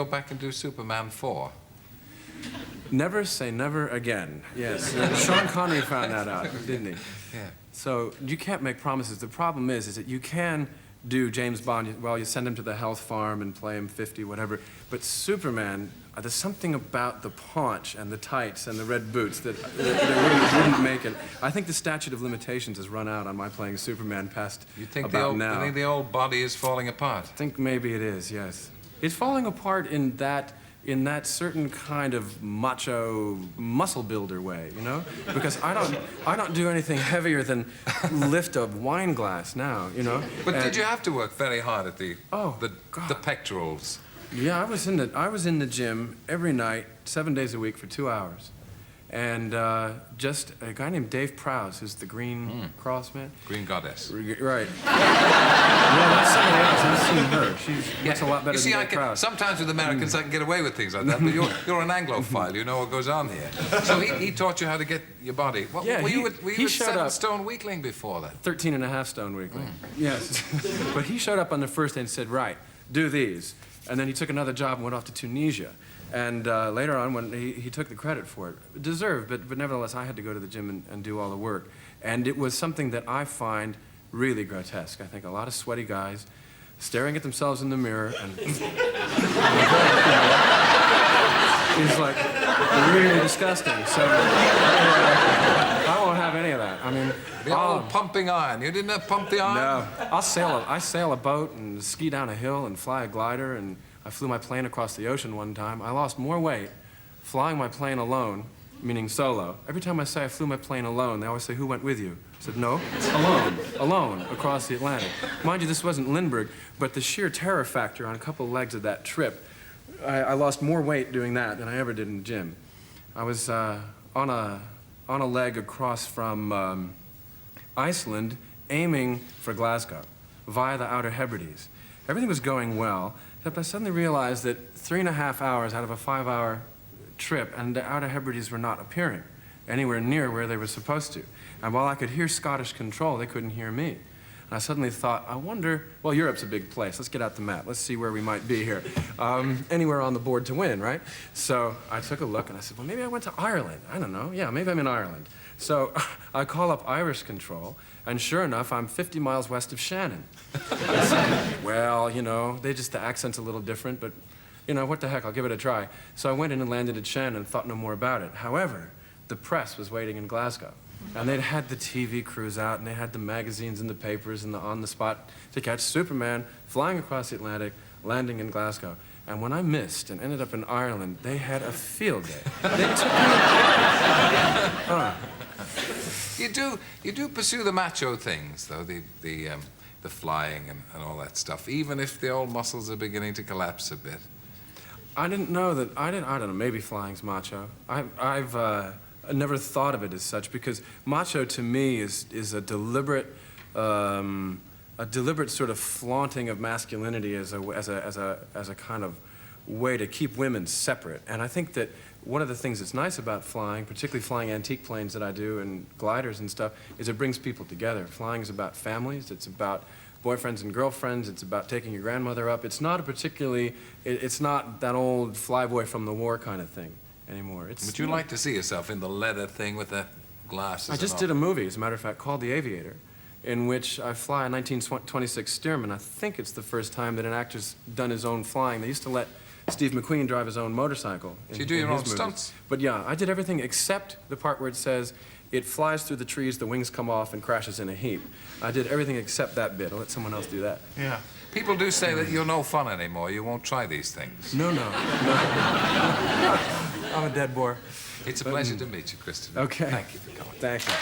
Go back and do Superman 4. Never say never again. Yes. Sean Connery found that out, didn't he? Yeah. So you can't make promises. The problem is that you can do James Bond, well, you send him to the health farm and play him 50, whatever. But Superman, there's something about the paunch and the tights and the red boots that wouldn't make it. I think the statute of limitations has run out on my playing Superman past You think about now. You think the old body is falling apart? I think maybe it is, yes. It's falling apart in that certain kind of macho muscle builder way, you know? Because I don't do anything heavier than lift a wine glass now, you know? But did you have to work very hard at the God. the pectorals? Yeah, I was in the gym every night, 7 days a week for 2 hours. And just a guy named Dave Prowse, who's the Green Cross man. Green Goddess. Right. Yeah, that's somebody else. I've seen her. She looks a lot better than Dave Prowse. Sometimes with Americans I can get away with things like that, but you're an Anglophile. You know what goes on here. So he taught you how to get your body. What, Yeah, were you a he showed 7-stone weakling before that? 13.5 stone weekly. Yes. But he showed up on the first day and said, right, do these. And then he took another job and went off to Tunisia. And later on, when he took the credit for it, deserved, but nevertheless, I had to go to the gym and do all the work. And it was something that I find really grotesque. I think a lot of sweaty guys staring at themselves in the mirror and it's like really disgusting. So I won't have any of that. I mean, the old pumping iron. You didn't have pump the iron? No. I sail a boat and ski down a hill and fly a glider, and I flew my plane across the ocean one time. I lost more weight flying my plane alone, meaning solo. Every time I say I flew my plane alone, they always say, who went with you? I said, no, alone, across the Atlantic. Mind you, this wasn't Lindbergh, but the sheer terror factor on a couple of legs of that trip, I lost more weight doing that than I ever did in the gym. I was on a leg across from Iceland, aiming for Glasgow via the Outer Hebrides. Everything was going well, except I suddenly realized that 3.5 hours out of a 5-hour trip, and the Outer Hebrides were not appearing anywhere near where they were supposed to. And while I could hear Scottish control, they couldn't hear me. And I suddenly thought, I wonder, well, Europe's a big place. Let's get out the map. Let's see where we might be here. Anywhere on the board to win, right? So I took a look and I said, well, maybe I went to Ireland. I don't know. Yeah, maybe I'm in Ireland. So I call up Irish control, and sure enough, I'm 50 miles west of Shannon. I said, well, you know, the accent's a little different, but, you know, what the heck, I'll give it a try. So I went in and landed at Shannon and thought no more about it. However, the press was waiting in Glasgow. And they'd had the TV crews out, and they had the magazines and the papers and the on-the-spot to catch Superman flying across the Atlantic, landing in Glasgow. And when I missed and ended up in Ireland, they had a field day. They took me... You do pursue the macho things, though, the flying and all that stuff, even if the old muscles are beginning to collapse a bit. I didn't know that, I don't know, maybe flying's macho. I've never thought of it as such, because macho to me is a deliberate sort of flaunting of masculinity as a kind of way to keep women separate. And I think that one of the things that's nice about flying, particularly flying antique planes that I do and gliders and stuff, is it brings people together. Flying is about families, it's about boyfriends and girlfriends, it's about taking your grandmother up. It's not it's not that old flyboy from the war kind of thing anymore. Would you like to see yourself in the leather thing with the glasses? I just did a movie, as a matter of fact, called The Aviator, in which I fly a 1926 Stearman. I think it's the first time that an actor's done his own flying. They used to let Steve McQueen drive his own motorcycle. So you do your own stunts? But yeah, I did everything except the part where it says it flies through the trees, the wings come off, and crashes in a heap. I did everything except that bit. I'll let someone else do that. Yeah. People do say that you're no fun anymore. You won't try these things. No. I'm a dead bore. It's a pleasure to meet you, Christopher. Okay. Thank you for coming. Thank you.